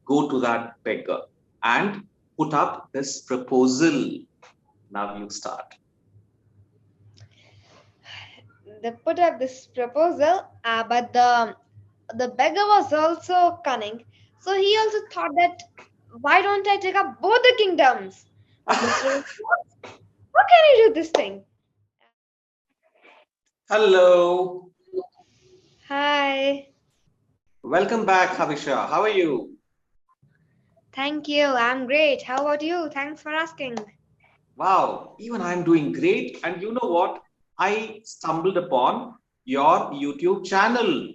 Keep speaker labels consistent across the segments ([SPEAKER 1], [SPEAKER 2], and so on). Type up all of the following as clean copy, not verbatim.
[SPEAKER 1] go to that beggar and put up this proposal. Now you start.
[SPEAKER 2] They put up this proposal, but the beggar was also cunning, so he also thought that why don't I take up both the kingdoms? But Mr. Response, how can you do this thing?
[SPEAKER 1] Hello.
[SPEAKER 2] Hi,
[SPEAKER 1] Welcome back, Havisha. How are you?
[SPEAKER 2] thank you. I'm great. How about you? Thanks for asking.
[SPEAKER 1] Wow, even I'm doing great. And you know what? I stumbled upon your YouTube channel.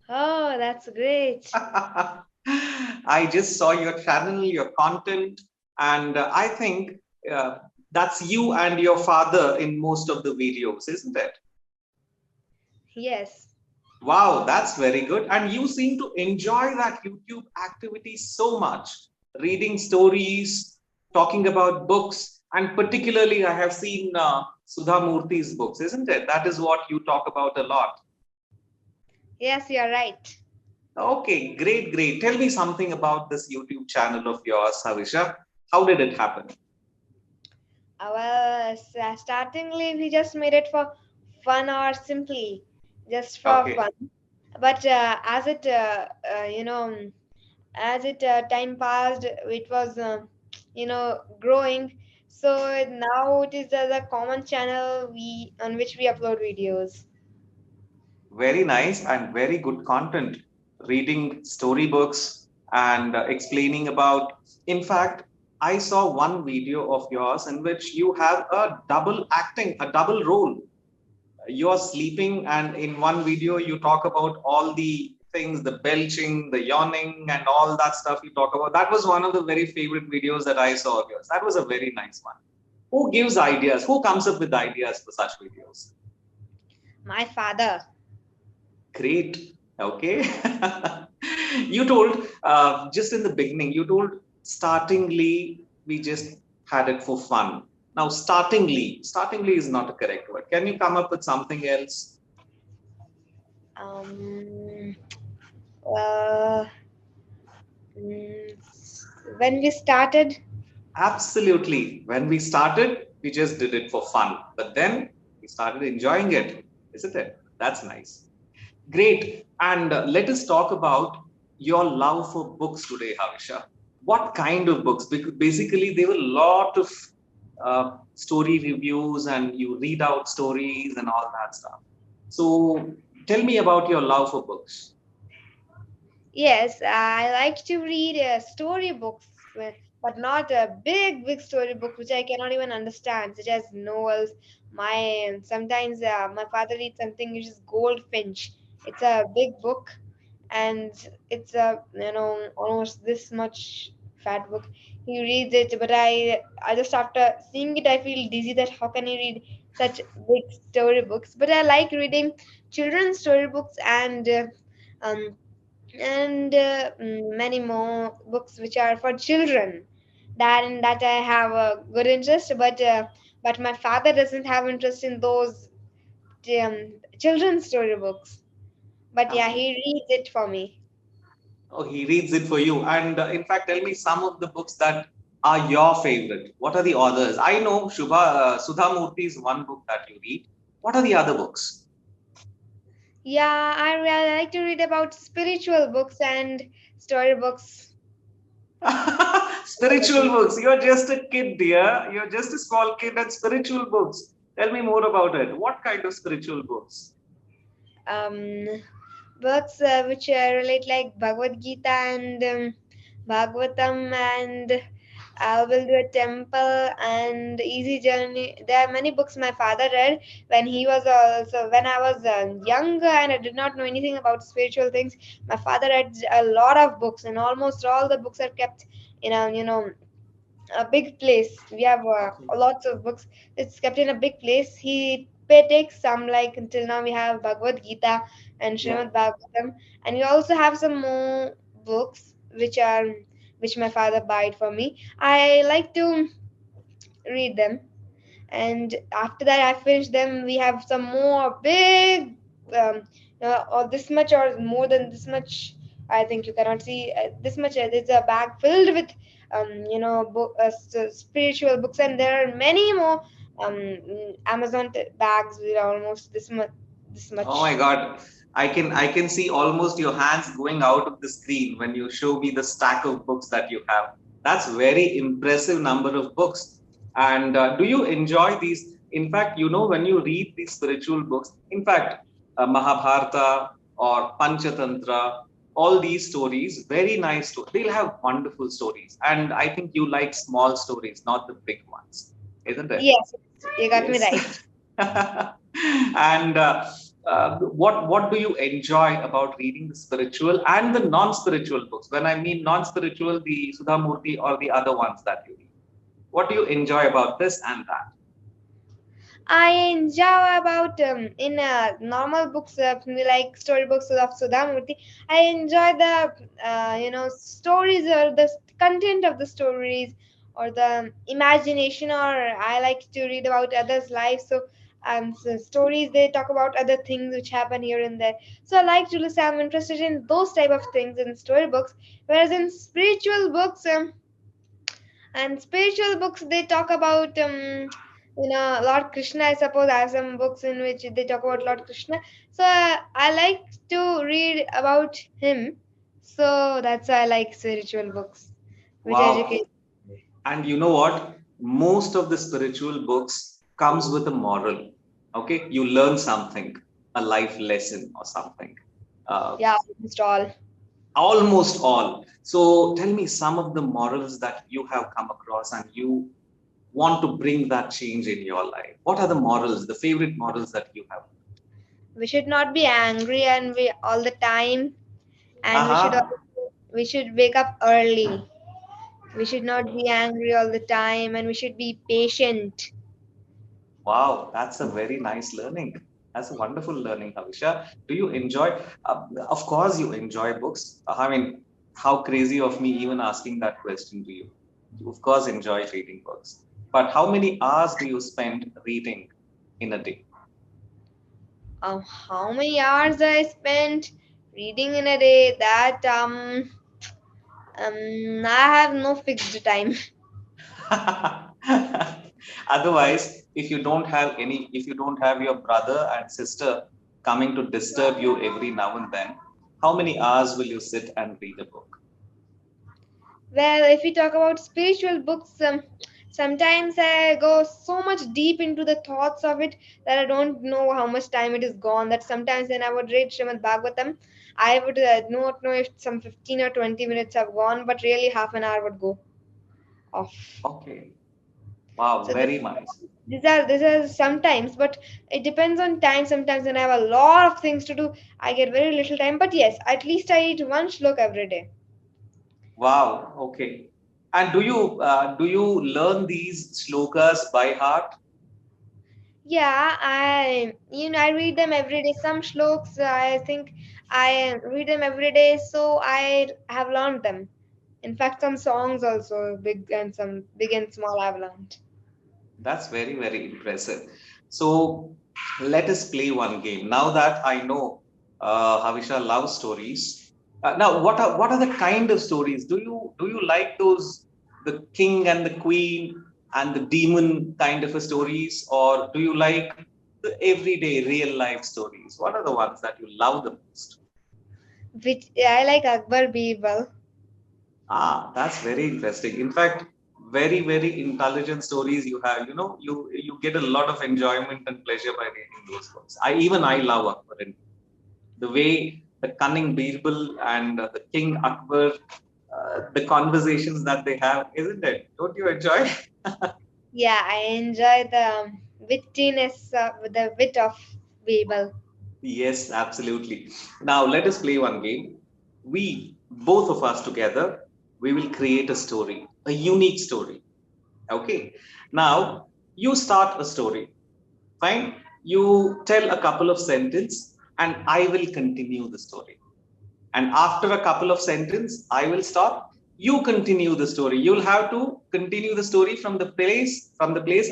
[SPEAKER 2] Oh, that's great.
[SPEAKER 1] I just saw your channel, your content, and I think uh, that's you and your father in most of the videos, isn't it?
[SPEAKER 2] Yes.
[SPEAKER 1] Wow, that's very good. And you seem to enjoy that YouTube activity so much, reading stories, talking about books, and particularly I have seen Sudha Murthy's books, isn't it? That is what you talk about a lot.
[SPEAKER 2] Yes, you're right.
[SPEAKER 1] Okay, great, great. Tell me something about this YouTube channel of yours, Havisha. How did it happen?
[SPEAKER 2] Startingly, we just made it for fun or simply just for
[SPEAKER 1] Okay,
[SPEAKER 2] fun. But as it time passed, it was growing. So now it is the common channel we on which we upload videos.
[SPEAKER 1] very nice and very good content. Reading storybooks and explaining about. In fact, I saw one video of yours in which you have a double acting, a double role. You're sleeping, and in one video, you talk about all the things, the belching, the yawning, and all that stuff you talk about. That was one of the very favorite videos that I saw of yours. That was a very nice one. Who gives ideas? Who comes up with ideas for such videos?
[SPEAKER 2] My father.
[SPEAKER 1] Great. Okay. You told just in the beginning, you told startingly we just had it for fun. Now, startingly is not a correct word. Can you come up with something else?
[SPEAKER 2] Um, uh, when we started,
[SPEAKER 1] Absolutely. When we started, we just did it for fun. But then we started enjoying it, isn't it? That's nice. Great. And let us talk about your love for books today, Havisha. What kind of books? Because basically, there were a lot of story reviews, and you read out stories and all that stuff. So, tell me about your love for books.
[SPEAKER 2] yes, I like to read storybooks, but not big storybooks which I cannot even understand, such as novels. My sometimes my father reads something which is Goldfinch. It's a big book, and it's a almost this much fat book. He reads it, but I just after seeing it I feel dizzy that how can he read such big storybooks? But I like reading children's storybooks um and many more books which are for children. That in that I have a good interest, but my father doesn't have interest in those children's storybooks. But yeah,
[SPEAKER 1] Okay.
[SPEAKER 2] he reads it for me.
[SPEAKER 1] Oh, he reads it for you. And in fact, tell me some of the books that are your favorite. What are the authors? I know Sudha Murthy is one book that you read. What are the other books?
[SPEAKER 2] Yeah, I really like to read about spiritual books and storybooks.
[SPEAKER 1] Spiritual books. You're just a kid, dear. You're just a small kid and spiritual books. Tell me more about it. What kind of spiritual books?
[SPEAKER 2] Um, Books which relate like Bhagavad Gita and Bhagavatam and I will do a temple and easy journey. There are many books my father read when he was also when I was young and I did not know anything about spiritual things. My father read a lot of books and almost all the books are kept in a big place. We have
[SPEAKER 1] Okay.
[SPEAKER 2] lots of books. It's kept in a big place. He takes some like until now we have Bhagavad Gita and
[SPEAKER 1] Yeah.
[SPEAKER 2] Srimad Bhagavatam, and we also have some more books which my father bought for me. I like to read them, and after that I finish them. We have some more big, or this much or more than this much. I think you cannot see this much. There's a bag filled with, spiritual books, and there are many more Amazon bags with almost this
[SPEAKER 1] Oh my
[SPEAKER 2] much.
[SPEAKER 1] God. I can see almost your hands going out of the screen when you show me the stack of books that you have. That's very impressive number of books. And do you enjoy these? In fact, when you read these spiritual books, in fact, Mahabharata or Panchatantra, all these stories, very nice. They'll have wonderful stories. And I think you like small stories, not the big ones, isn't it?
[SPEAKER 2] Yes, you got me
[SPEAKER 1] Yes.
[SPEAKER 2] right.
[SPEAKER 1] And what do you enjoy about reading the spiritual and the non-spiritual books? When I mean non-spiritual, the Sudhamurti or the other ones that you read. What do you enjoy about this and that?
[SPEAKER 2] I enjoy about in normal books, like storybooks of Sudhamurti. I enjoy the stories or the content of the stories or the imagination. Or I like to read about others' lives. So stories they talk about other things which happen here and there. So I like to listen. I'm interested in those type of things in storybooks. Whereas in spiritual books, and spiritual books they talk about Lord Krishna. I suppose I have some books in which they talk about Lord Krishna. So I like to read about him. So that's why I like spiritual books which
[SPEAKER 1] Wow.
[SPEAKER 2] educate.
[SPEAKER 1] And you know what? Most of the spiritual books comes with a moral. Okay, you learn something, a life lesson or something. Uh,
[SPEAKER 2] Yeah, almost all.
[SPEAKER 1] Almost all. So tell me some of the morals that you have come across and you want to bring that change in your life. What are the morals, the favorite morals that you have?
[SPEAKER 2] We should not be angry and we all the time, and
[SPEAKER 1] Aha.
[SPEAKER 2] we should wake up early. We should not be angry all the time, and we should be patient.
[SPEAKER 1] Wow, that's a very nice learning. That's a wonderful learning, Havisha. Do you enjoy? Of course, you enjoy books. I mean, how crazy of me even asking that question to you. You, of course, enjoy reading books. But how many hours do you spend reading in a day?
[SPEAKER 2] How many hours I spent reading in a day? That I have no fixed time.
[SPEAKER 1] Otherwise, if you don't have your brother and sister coming to disturb you every now and then, how many hours will you sit and read a book?
[SPEAKER 2] Well, if we talk about spiritual books, sometimes I go so much deep into the thoughts of it that I don't know how much time it is gone. That sometimes when I would read Srimad Bhagavatam, I would not know if some 15 or 20 minutes have gone, but really half an hour would go off.
[SPEAKER 1] Okay. Wow,
[SPEAKER 2] So this
[SPEAKER 1] very nice.
[SPEAKER 2] these are sometimes, but it depends on time. Sometimes when I have a lot of things to do, I get very little time. But yes, at least I eat one shlok every day.
[SPEAKER 1] Wow, okay. And do you learn these slokas by heart?
[SPEAKER 2] Yeah, I read them every day. Some shloks, I think I read them every day, so I have learned them. In fact, some songs also, big and small, I've learned.
[SPEAKER 1] That's very, very impressive. So let us play one game. Now that I know Havisha loves stories. Now, what are the kind of stories? Do you like those the king and the queen and the demon kind of a stories, or do you like the everyday real life stories? What are the ones that you love the most?
[SPEAKER 2] Which I like Akbar Birbal.
[SPEAKER 1] Ah, that's very interesting. In fact, very, very intelligent stories you have. You get a lot of enjoyment and pleasure by reading those books. I love Akbar and the way the cunning Birbal and the King Akbar, the conversations that they have, isn't it? Don't you enjoy?
[SPEAKER 2] Yeah, I enjoy the wittiness, the wit of Birbal.
[SPEAKER 1] Yes, absolutely. Now let us play one game. We, both of us together, we will create a story, a unique story. Okay. Now you start a story. Fine. You tell a couple of sentences and I will continue the story. And after a couple of sentences, I will stop. You continue the story. You'll have to continue the story from the place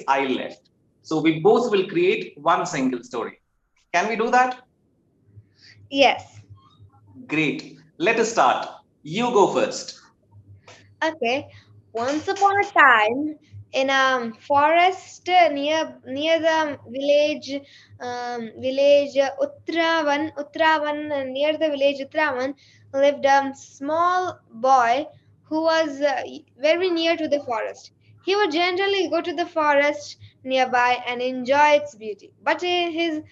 [SPEAKER 1] I left. So we both will create one single story. Can we do that?
[SPEAKER 2] Yes.
[SPEAKER 1] Great. Let us start. You go first.
[SPEAKER 2] Okay. Once upon a time, in a forest near the village Uttaravan, near the village Uttaravan, lived a small boy who was very near to the forest. He would generally go to the forest nearby and enjoy its beauty, but his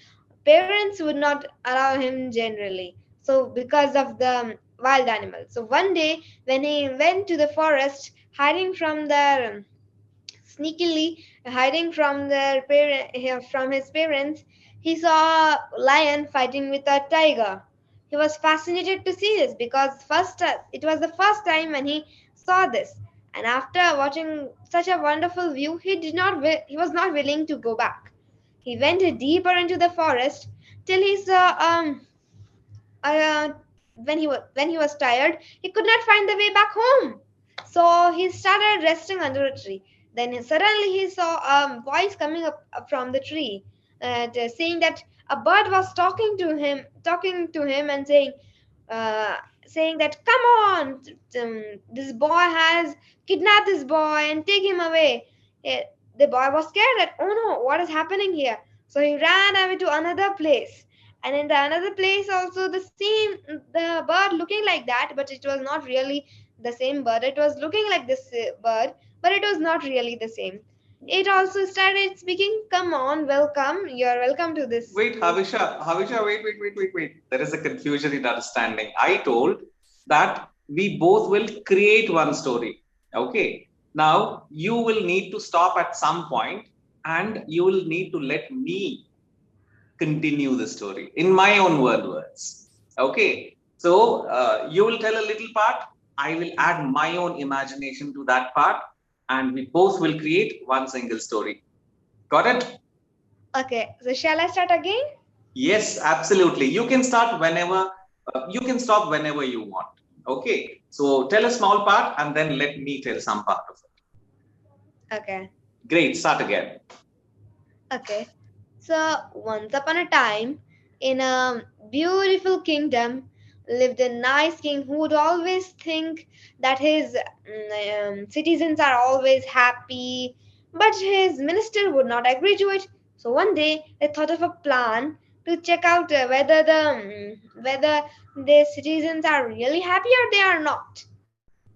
[SPEAKER 2] parents would not allow him generally. So because of the wild animals. So one day when he went to the forest, hiding from their sneakily hiding from from his parents, he saw a lion fighting with a tiger. He was fascinated to see this because it was the first time when he saw this. And after watching such a wonderful view, he was not willing to go back. He went deeper into the forest till he saw uh, when he was tired, he could not find the way back home. So he started resting under a tree. Then suddenly he saw a voice coming up from the tree, saying that a bird was talking to him and uh, saying that, "Come on, this boy has kidnapped this boy and take him away." Eh, the boy was scared that, "Oh no, what is happening here?" So he ran away to another place, and in the another place also the bird looking like that, but it was not really the same bird. It was looking like this bird, but it was not really the same. It also started speaking, "Come on, welcome, you're welcome to this
[SPEAKER 1] Wait,
[SPEAKER 2] place."
[SPEAKER 1] Havisha, wait. There is a confusion in understanding. I told that we both will create one story. Okay. Now, you will need to stop at some point and you will need to let me continue the story in my own words. Okay. So, you will tell a little part. I will add my own imagination to that part and we both will create one single story. Got it?
[SPEAKER 2] Okay, so shall I start again?
[SPEAKER 1] Yes, absolutely. You can start whenever, you can stop whenever you want. Okay. So tell a small part and then let me tell some part of it.
[SPEAKER 2] Okay.
[SPEAKER 1] Great. Start again.
[SPEAKER 2] Okay. So, once upon a time, in a beautiful kingdom, lived a nice king who would always think that his citizens are always happy, but his minister would not agree to it. So one day, they thought of a plan to check out whether the citizens are really happy or they are not.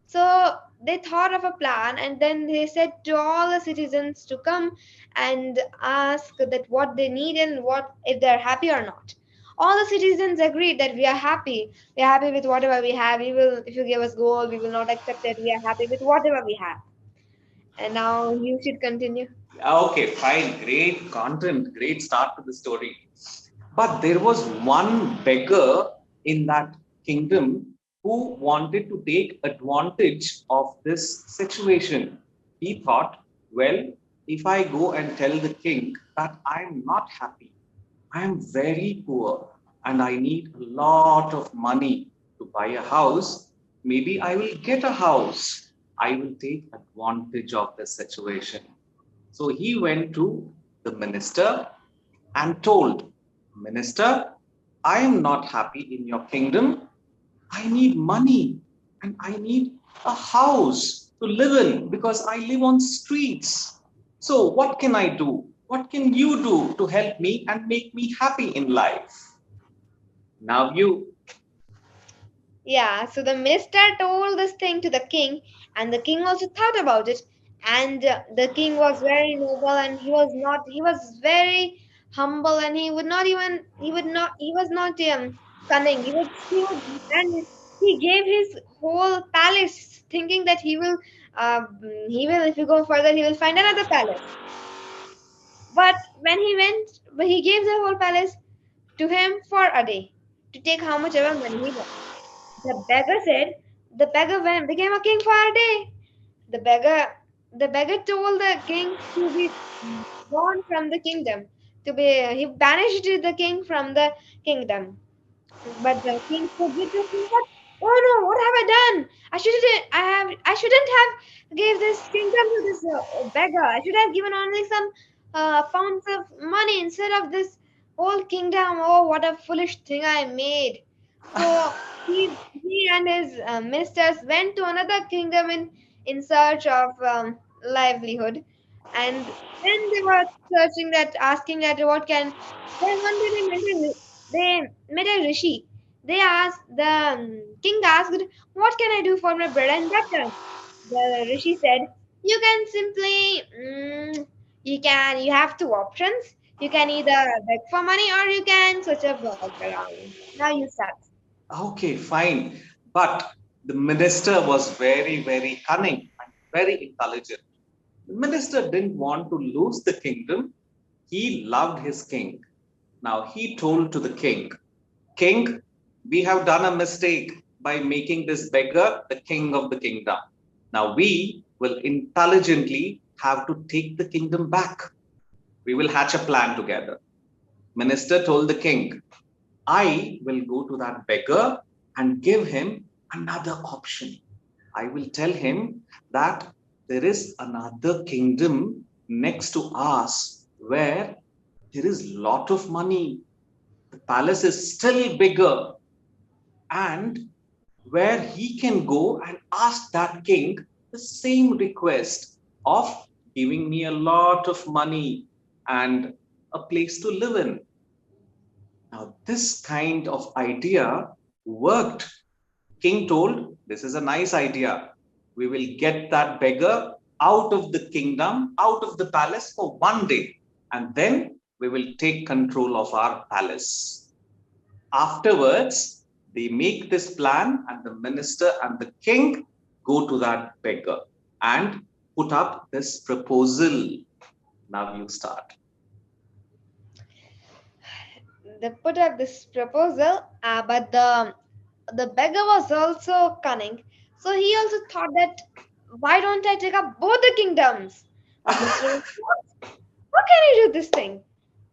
[SPEAKER 2] So they thought of a plan, and then they said to all the citizens to come and ask that what they need and what if they're happy or not. All the citizens agreed that we are happy. We are happy with whatever we have. We will, if you give us gold, we will not accept it. We are happy with whatever we have. And now you should continue.
[SPEAKER 1] Okay, fine. Great content. Great start to the story. But there was one beggar in that kingdom who wanted to take advantage of this situation. He thought, well, if I go and tell the king that I'm not happy, I am very poor and I need a lot of money to buy a house, maybe I will get a house. I will take advantage of this situation. So he went to the minister and told, Minister, I am not happy in your kingdom. I need money and I need a house to live in because I live on streets. So, what can I do? What can you do to help me and make me happy in life? Now, you.
[SPEAKER 2] Yeah, so the minister told this thing to the king, and the king also thought about it. And the king was very noble, and he was very humble, and he was not cunning. And he gave his whole palace, thinking that if you go further, he will find another palace. But but he gave the whole palace to him for a day to take how much ever money he wants. The beggar said, became a king for a day. The beggar, the beggar told the king to be gone from the kingdom. He banished the king from the kingdom. But the king forget to think that, "Oh no, what have I done? I shouldn't have gave this kingdom to this beggar. I should have given only some pounds of money instead of this whole kingdom. Oh, what a foolish thing I made." So. he and his ministers went to another kingdom in search of livelihood, and when they were searching that, asking that what can, then one day they met a rishi. They asked the king asked, "What can I do for my bread and butter?" The rishi said, "You can simply you have two options. You can either beg for money or you can switch a work around. Now you start."
[SPEAKER 1] Okay, fine. But the minister was very, very cunning and very intelligent. The minister didn't want to lose the kingdom. He loved his king. Now he told to the king, King, we have done a mistake by making this beggar the king of the kingdom. Now we will intelligently have to take the kingdom back. We will hatch a plan together. Minister told the king, I will go to that beggar and give him another option. I will tell him that there is another kingdom next to us where there is lot of money. The palace is still bigger, and where he can go and ask that king the same request of giving me a lot of money and a place to live in. Now, this kind of idea worked. King told, this is a nice idea. We will get that beggar out of the kingdom, out of the palace for one day, and then we will take control of our palace. Afterwards, they make this plan, and the minister and the king go to that beggar and put up this proposal. Now you start.
[SPEAKER 2] They put up this proposal, but the beggar was also cunning. So he also thought that, why don't I take up both the kingdoms? But Mr. How can I do this thing?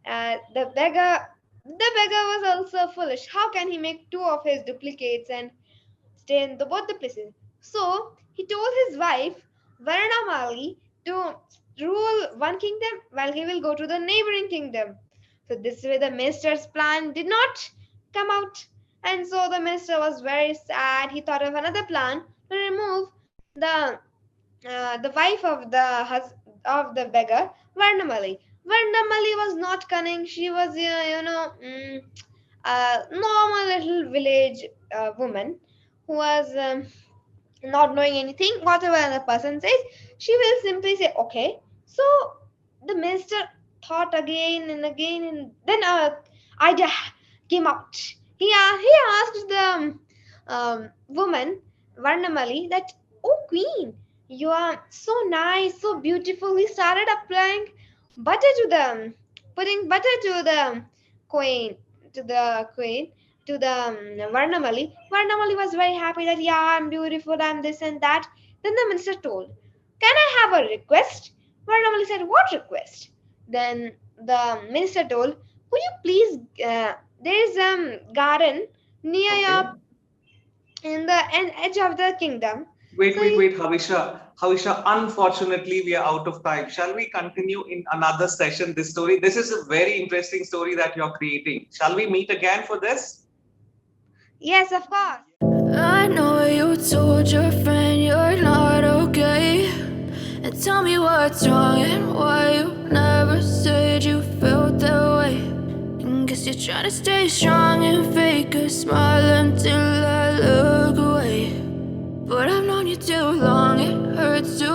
[SPEAKER 2] The beggar was also foolish. How can he make two of his duplicates and stay in both the places? So he told his wife Varanamali to rule one kingdom while he will go to the neighboring kingdom. So this way the minister's plan did not come out. And so the minister was very sad. He thought of another plan to remove the wife of of the beggar, Varnamali. Varnamali was not cunning. She was, a normal little village woman who was not knowing anything. Whatever the person says, she will simply say, "Okay." So the minister thought again and again, and then idea came out. He asked the woman Varnamali that, "Oh queen, you are so nice, so beautiful." He started applying butter to the putting butter queen to the queen to the Varnamali. Varnamali was very happy that, yeah, I'm beautiful, I'm this and that. Then the minister told, "Can I have a request?" Varnamali said, "What request?" Then the minister told, "Could you please, there is a garden near
[SPEAKER 1] Okay.
[SPEAKER 2] your in the edge of the kingdom."
[SPEAKER 1] Wait,
[SPEAKER 2] So
[SPEAKER 1] wait,
[SPEAKER 2] he,
[SPEAKER 1] wait, Havisha. Havisha, unfortunately, we are out of time. Shall we continue in another session this story? This is a very interesting story that you're creating. Shall we meet again for this?
[SPEAKER 2] yes, of course.
[SPEAKER 3] I know you told your friend you're not okay. And tell me what's wrong and why you never said you felt that way. And guess you're trying to stay strong and fake a smile until I look away. But I've known you too long, it hurts to